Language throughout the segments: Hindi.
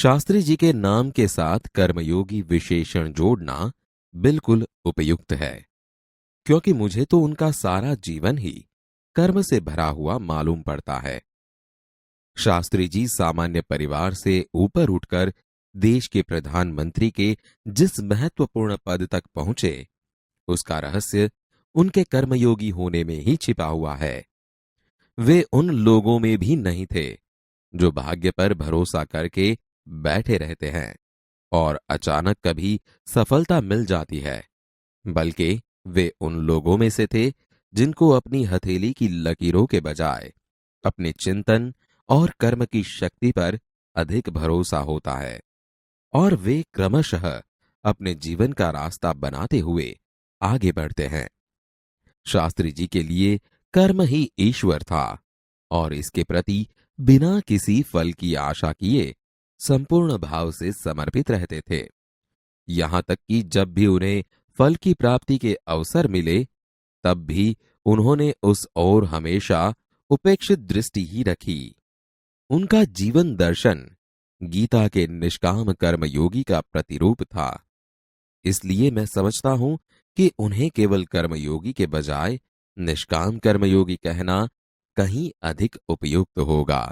शास्त्री जी के नाम के साथ कर्मयोगी विशेषण जोड़ना बिल्कुल उपयुक्त है, क्योंकि मुझे तो उनका सारा जीवन ही कर्म से भरा हुआ मालूम पड़ता है। शास्त्री जी सामान्य परिवार से ऊपर उठकर देश के प्रधानमंत्री के जिस महत्वपूर्ण पद तक पहुंचे, उसका रहस्य उनके कर्मयोगी होने में ही छिपा हुआ है। वे उन लोगों में भी नहीं थे जो भाग्य पर भरोसा करके बैठे रहते हैं और अचानक कभी सफलता मिल जाती है, बल्कि वे उन लोगों में से थे जिनको अपनी हथेली की लकीरों के बजाय अपने चिंतन और कर्म की शक्ति पर अधिक भरोसा होता है, और वे क्रमशः अपने जीवन का रास्ता बनाते हुए आगे बढ़ते हैं। शास्त्री जी के लिए कर्म ही ईश्वर था और इसके प्रति बिना किसी फल की आशा किए संपूर्ण भाव से समर्पित रहते थे। यहां तक कि जब भी उन्हें फल की प्राप्ति के अवसर मिले, तब भी उन्होंने उस ओर हमेशा उपेक्षित दृष्टि ही रखी। उनका जीवन दर्शन गीता के निष्काम कर्मयोगी का प्रतिरूप था। इसलिए मैं समझता हूं कि उन्हें केवल कर्मयोगी के बजाय निष्काम कर्मयोगी कहना कहीं अधिक उपयुक्त होगा।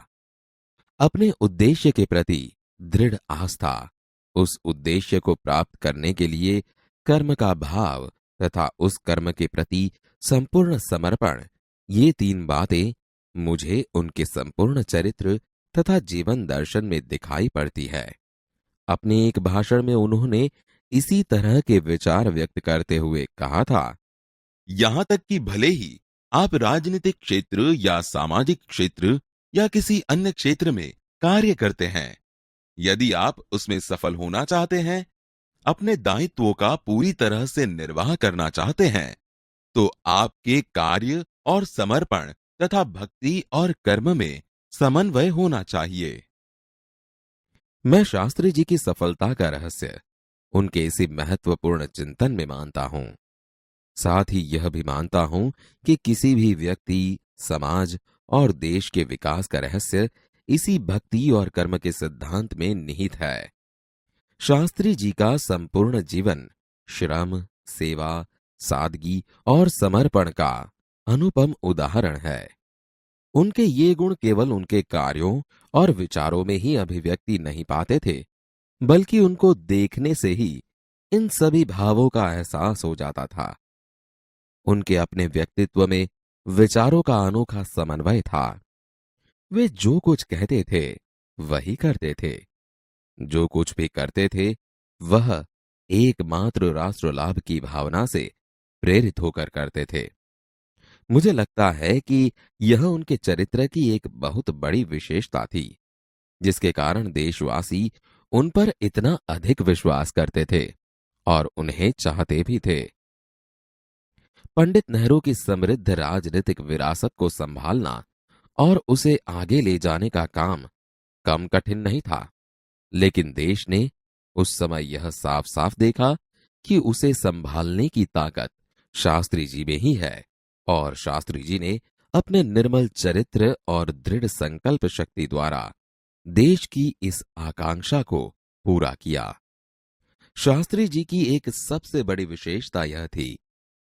अपने उद्देश्य के प्रति दृढ़ आस्था, उस उद्देश्य को प्राप्त करने के लिए कर्म का भाव तथा उस कर्म के प्रति संपूर्ण समर्पण, ये तीन बातें मुझे उनके संपूर्ण चरित्र तथा जीवन दर्शन में दिखाई पड़ती है। अपने एक भाषण में उन्होंने इसी तरह के विचार व्यक्त करते हुए कहा था, यहां तक कि भले ही आप राजनीतिक क्षेत्र या सामाजिक क्षेत्र या किसी अन्य क्षेत्र में कार्य करते हैं, यदि आप उसमें सफल होना चाहते हैं, अपने दायित्वों का पूरी तरह से निर्वाह करना चाहते हैं, तो आपके कार्य और समर्पण तथा भक्ति और कर्म में समन्वय होना चाहिए। मैं शास्त्री जी की सफलता का रहस्य उनके इसी महत्वपूर्ण चिंतन में मानता हूं। साथ ही यह भी मानता हूं कि किसी भी व्यक्ति, समाज और देश के विकास का रहस्य इसी भक्ति और कर्म के सिद्धांत में निहित है। शास्त्री जी का संपूर्ण जीवन श्रम, सेवा, सादगी और समर्पण का अनुपम उदाहरण है। उनके ये गुण केवल उनके कार्यों और विचारों में ही अभिव्यक्ति नहीं पाते थे, बल्कि उनको देखने से ही इन सभी भावों का एहसास हो जाता था। उनके अपने व्यक्तित्व में विचारों का अनोखा समन्वय था। वे जो कुछ कहते थे वही करते थे। जो कुछ भी करते थे वह एकमात्र राष्ट्र लाभ की भावना से प्रेरित होकर करते थे। मुझे लगता है कि यह उनके चरित्र की एक बहुत बड़ी विशेषता थी, जिसके कारण देशवासी उन पर इतना अधिक विश्वास करते थे और उन्हें चाहते भी थे। पंडित नेहरू की समृद्ध राजनीतिक विरासत को संभालना और उसे आगे ले जाने का काम कम कठिन नहीं था, लेकिन देश ने उस समय यह साफ साफ देखा कि उसे संभालने की ताकत शास्त्री जी में ही है, और शास्त्री जी ने अपने निर्मल चरित्र और दृढ़ संकल्प शक्ति द्वारा देश की इस आकांक्षा को पूरा किया। शास्त्री जी की एक सबसे बड़ी विशेषता यह थी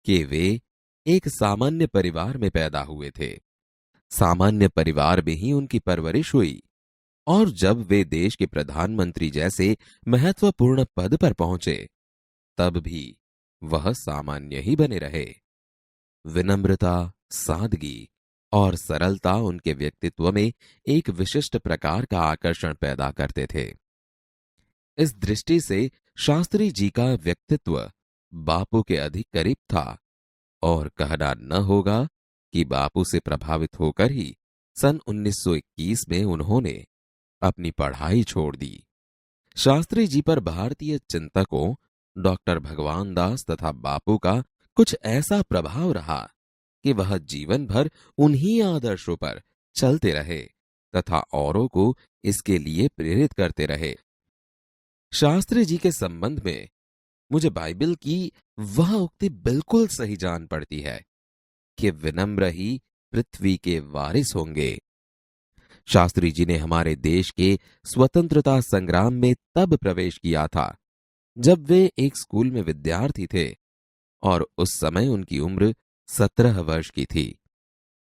कि वे एक सामान्य परिवार में पैदा हुए थे। सामान्य परिवार में ही उनकी परवरिश हुई, और जब वे देश के प्रधानमंत्री जैसे महत्वपूर्ण पद पर पहुंचे, तब भी वह सामान्य ही बने रहे। विनम्रता, सादगी और सरलता उनके व्यक्तित्व में एक विशिष्ट प्रकार का आकर्षण पैदा करते थे। इस दृष्टि से शास्त्री जी का व्यक्तित्व बापू के अधिक करीब था, और कहना न होगा कि बापू से प्रभावित होकर ही सन 1921 में उन्होंने अपनी पढ़ाई छोड़ दी। शास्त्री जी पर भारतीय चिंतकों डॉक्टर भगवान दास तथा बापू का कुछ ऐसा प्रभाव रहा कि वह जीवन भर उन्हीं आदर्शों पर चलते रहे तथा औरों को इसके लिए प्रेरित करते रहे। शास्त्री जी के संबंध में मुझे बाइबल की वह उक्ति बिल्कुल सही जान पड़ती है कि विनम्र ही पृथ्वी के वारिस होंगे। शास्त्री जी ने हमारे देश के स्वतंत्रता संग्राम में तब प्रवेश किया था जब वे एक स्कूल में विद्यार्थी थे और उस समय उनकी उम्र 17 वर्ष की थी।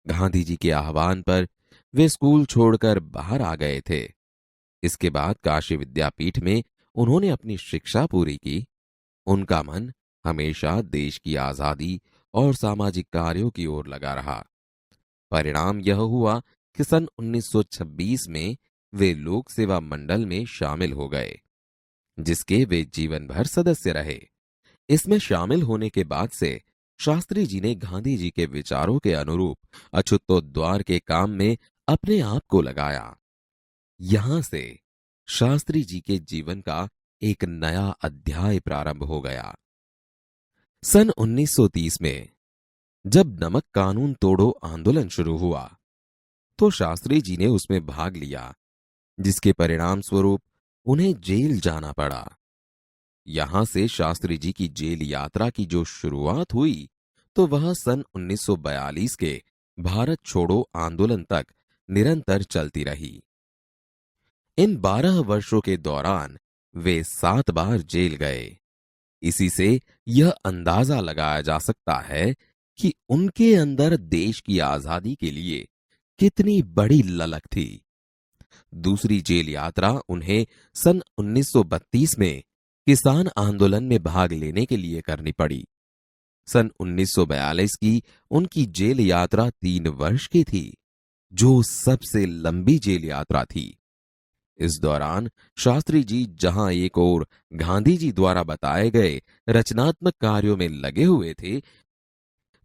गांधी जी के आह्वान पर वे स्कूल छोड़कर बाहर आ गए थे। इसके बाद काशी विद्यापीठ में उन्होंने अपनी शिक्षा पूरी की। उनका मन हमेशा देश की आजादी और सामाजिक कार्यों की ओर लगा रहा। परिणाम यह हुआ कि सन 1926 में वे लोक सेवा मंडल में शामिल हो गए, जिसके वे जीवन भर सदस्य रहे। इसमें शामिल होने के बाद से शास्त्री जी ने गांधी जी के विचारों के अनुरूप अछूतोद्वार के काम में अपने आप को लगाया। यहां से शास्त्री जी के जीवन का एक नया अध्याय प्रारंभ हो गया। सन 1930 में जब नमक कानून तोड़ो आंदोलन शुरू हुआ तो शास्त्री जी ने उसमें भाग लिया, जिसके परिणाम स्वरूप उन्हें जेल जाना पड़ा। यहां से शास्त्री जी की जेल यात्रा की जो शुरुआत हुई तो वह सन 1942 के भारत छोड़ो आंदोलन तक निरंतर चलती रही। इन 12 वर्षों के दौरान वे 7 बार जेल गए। इसी से यह अंदाजा लगाया जा सकता है कि उनके अंदर देश की आजादी के लिए कितनी बड़ी ललक थी। दूसरी जेल यात्रा उन्हें सन 1932 में किसान आंदोलन में भाग लेने के लिए करनी पड़ी। सन 1942 की उनकी जेल यात्रा 3 वर्ष की थी, जो सबसे लंबी जेल यात्रा थी। इस दौरान शास्त्री जी जहां एक ओर गांधी जी द्वारा बताए गए रचनात्मक कार्यों में लगे हुए थे,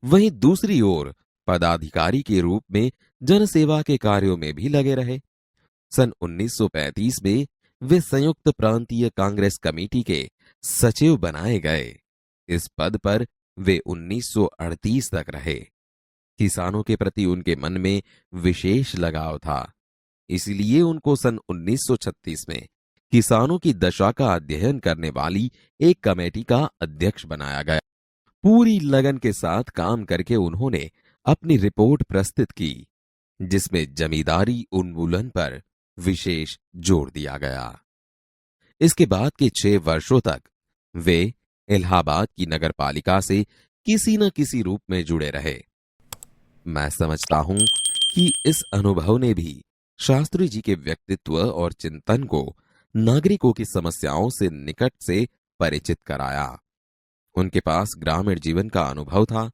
वहीं दूसरी ओर पदाधिकारी के रूप में जनसेवा के कार्यों में भी लगे रहे। सन 1935 में वे संयुक्त प्रांतीय कांग्रेस कमेटी के सचिव बनाए गए। इस पद पर वे 1938 तक रहे। किसानों के प्रति उनके मन में विशेष लगाव था, इसलिए उनको सन 1936 में किसानों की दशा का अध्ययन करने वाली एक कमेटी का अध्यक्ष बनाया गया। पूरी लगन के साथ काम करके उन्होंने अपनी रिपोर्ट प्रस्तुत की, जिसमें जमींदारी उन्मूलन पर विशेष जोर दिया गया। इसके बाद के 6 वर्षों तक वे इलाहाबाद की नगरपालिका से किसी न किसी रूप में जुड़े रहे। मैं समझता हूं कि इस अनुभव ने भी शास्त्री जी के व्यक्तित्व और चिंतन को नागरिकों की समस्याओं से निकट से परिचित कराया। उनके पास ग्रामीण जीवन का अनुभव था।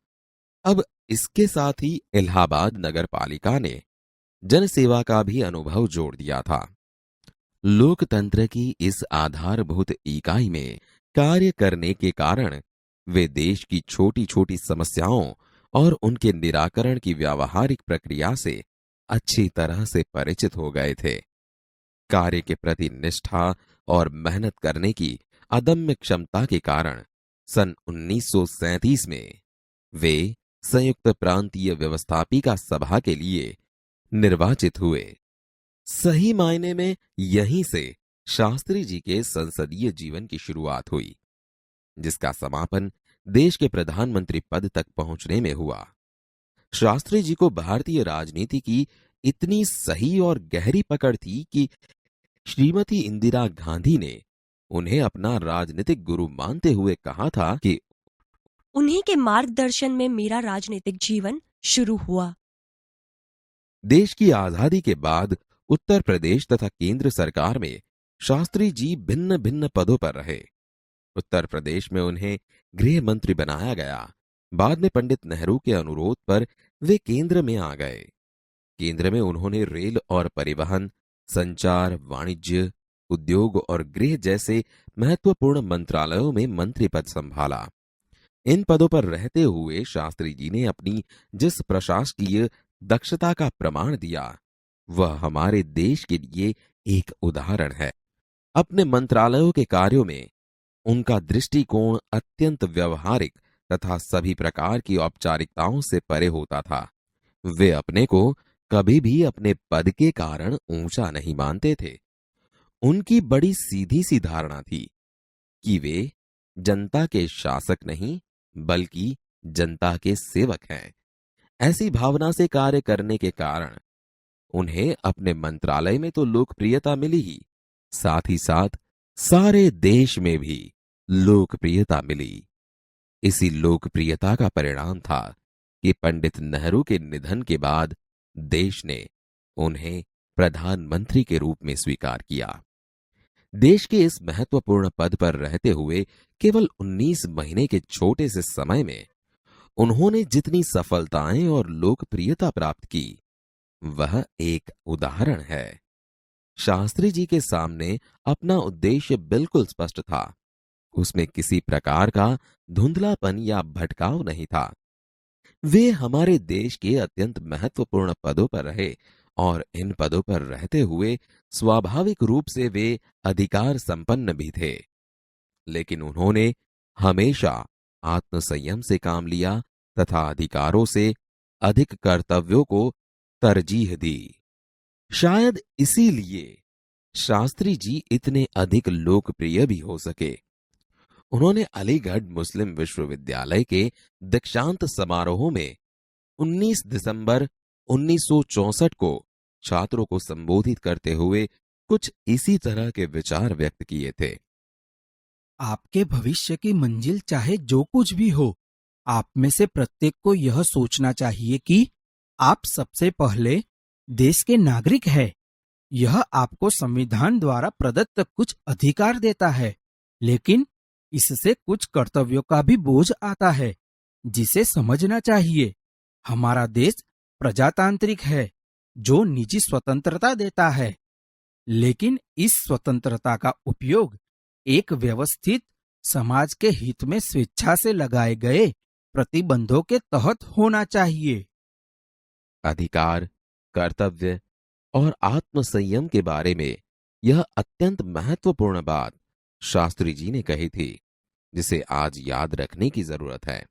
अब इसके साथ ही इलाहाबाद नगरपालिका ने जनसेवा का भी अनुभव जोड़ दिया था। लोकतंत्र की इस आधारभूत इकाई में कार्य करने के कारण वे देश की छोटी छोटी समस्याओं और उनके निराकरण की व्यावहारिक प्रक्रिया से अच्छी तरह से परिचित हो गए थे। कार्य के प्रति निष्ठा और मेहनत करने की अदम्य क्षमता के कारण सन 1937 में वे संयुक्त प्रांतीय व्यवस्थापिका सभा के लिए निर्वाचित हुए। सही मायने में यहीं से शास्त्री जी के संसदीय जीवन की शुरुआत हुई, जिसका समापन देश के प्रधानमंत्री पद तक पहुंचने में हुआ। शास्त्री जी को भारतीय राजनीति की इतनी सही और गहरी पकड़ थी कि श्रीमती इंदिरा गांधी ने उन्हें अपना राजनीतिक गुरु मानते हुए कहा था कि उन्हीं के मार्गदर्शन में मेरा राजनीतिक जीवन शुरू हुआ। देश की आजादी के बाद उत्तर प्रदेश तथा केंद्र सरकार में शास्त्री जी भिन्न भिन्न पदों पर रहे। उत्तर प्रदेश में उन्हें गृह मंत्री बनाया गया। बाद में पंडित नेहरू के अनुरोध पर वे केंद्र में आ गए। केंद्र में उन्होंने रेल और परिवहन, संचार, वाणिज्य, उद्योग और गृह जैसे महत्वपूर्ण मंत्रालयों में मंत्री पद संभाला। इन पदों पर रहते हुए शास्त्री जी ने अपनी जिस प्रशासकीय दक्षता का प्रमाण दिया, वह हमारे देश के लिए एक उदाहरण है। अपने मंत्रालयों के कार्यों में उनका दृष्टिकोण अत्यंत व्यवहारिक तथा सभी प्रकार की औपचारिकताओं से परे होता था। वे अपने को कभी भी अपने पद के कारण ऊंचा नहीं मानते थे। उनकी बड़ी सीधी सी धारणा थी कि वे जनता के शासक नहीं बल्कि जनता के सेवक हैं। ऐसी भावना से कार्य करने के कारण उन्हें अपने मंत्रालय में तो लोकप्रियता मिली ही, साथ ही साथ सारे देश में भी लोकप्रियता मिली। इसी लोकप्रियता का परिणाम था कि पंडित नेहरू के निधन के बाद देश ने उन्हें प्रधानमंत्री के रूप में स्वीकार किया। देश के इस महत्वपूर्ण पद पर रहते हुए केवल 19 महीने के छोटे से समय में उन्होंने जितनी सफलताएं और लोकप्रियता प्राप्त की, वह एक उदाहरण है। शास्त्री जी के सामने अपना उद्देश्य बिल्कुल स्पष्ट था। उसमें किसी प्रकार का धुंधलापन या भटकाव नहीं था। वे हमारे देश के अत्यंत महत्वपूर्ण पदों पर रहे और इन पदों पर रहते हुए स्वाभाविक रूप से वे अधिकार संपन्न भी थे। लेकिन उन्होंने हमेशा आत्मसंयम से काम लिया तथा अधिकारों से अधिक कर्तव्यों को तरजीह दी। शायद इसीलिए शास्त्री जी इतने अधिक लोकप्रिय भी हो सके। उन्होंने अलीगढ़ मुस्लिम विश्वविद्यालय के दीक्षांत समारोह में 19 दिसंबर 1964 को छात्रों को संबोधित करते हुए कुछ इसी तरह के विचार व्यक्त किए थे। आपके भविष्य की मंजिल चाहे जो कुछ भी हो, आप में से प्रत्येक को यह सोचना चाहिए कि आप सबसे पहले देश के नागरिक हैं। यह आपको संविधान द्वारा प्रदत्त कुछ अधिकार देता है, लेकिन इससे कुछ कर्तव्यों का भी बोझ आता है, जिसे समझना चाहिए। हमारा देश प्रजातांत्रिक है, जो निजी स्वतंत्रता देता है, लेकिन इस स्वतंत्रता का उपयोग एक व्यवस्थित समाज के हित में स्वेच्छा से लगाए गए प्रतिबंधों के तहत होना चाहिए। अधिकार, कर्तव्य और आत्मसंयम के बारे में यह अत्यंत महत्वपूर्ण बात शास्त्री जी ने कही थी, जिसे आज याद रखने की जरूरत है।